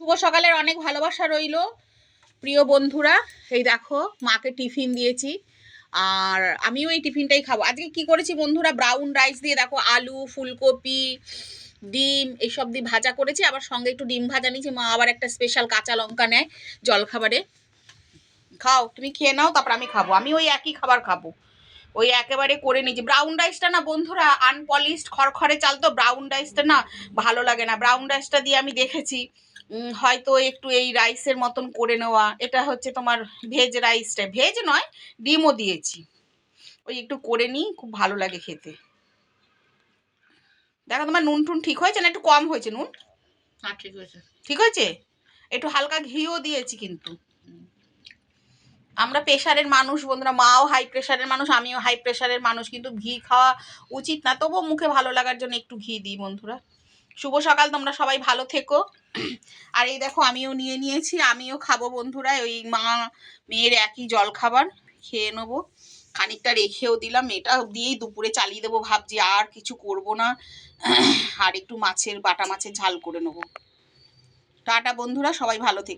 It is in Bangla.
শুভ সকালের অনেক ভালোবাসা রইল প্রিয় বন্ধুরা। এই দেখো মাকে টিফিন দিয়েছি আর আমিও এই টিফিনটাই খাবো। আজকে কি করেছি বন্ধুরা, ব্রাউন রাইস দিয়ে দেখো আলু ফুলকপি ডিম এইসব দিয়ে ভাজা করেছি, আবার সঙ্গে একটু ডিম ভাজা নিয়েছি। মা আবার একটা স্পেশাল কাঁচা লঙ্কা নেয় জলখাবারে। খাও, তুমি খেয়ে নাও, তারপর আমি খাবো। আমি ওই একই খাবার খাবো, ওই একেবারে করে নিয়েছি। ব্রাউন রাইসটা না বন্ধুরা আনপলিশড খড়খড়ে চাল, তো ব্রাউন রাইসটা না ভালো লাগে না। ব্রাউন রাইসটা দিয়ে আমি দেখেছি হয়তো একটু এই রাইসের মতন করে নেওয়া। এটা হচ্ছে তোমার ভেজ রাইসটা, ভেজ নয় ডিমও দিয়েছি, ওই একটু করে নিই, খুব ভালো লাগে খেতে। দেখো তোমার নুন টুন ঠিক হয়েছে না একটু কম হয়েছে নুন? হ্যাঁ ঠিক হয়েছে। ঠিক হয়েছে, একটু হালকা ঘিও দিয়েছি। কিন্তু আমরা প্রেশারের মানুষ বন্ধুরা, মাও হাই প্রেশারের মানুষ, আমিও হাই প্রেশারের মানুষ, কিন্তু ঘি খাওয়া উচিত না, তবুও মুখে ভালো লাগার জন্য একটু ঘি দিই বন্ধুরা। শুভ সকাল, তোমরা সবাই ভালো থেকো। আর এই দেখো আমিও নিয়ে নিয়েছি, আমিও খাবো বন্ধুরা। ওই মা মেয়ের একই জল খাবার খেয়ে নেবো, খানিকটা রেখেও দিলাম, এটা দিয়েই দুপুরে চালিয়ে দেবো ভাবছি, আর কিছু করব না। আর একটু মাছের বাটা মাছের ঝাল করে নেবো। টাটা বন্ধুরা, সবাই ভালো থেকো।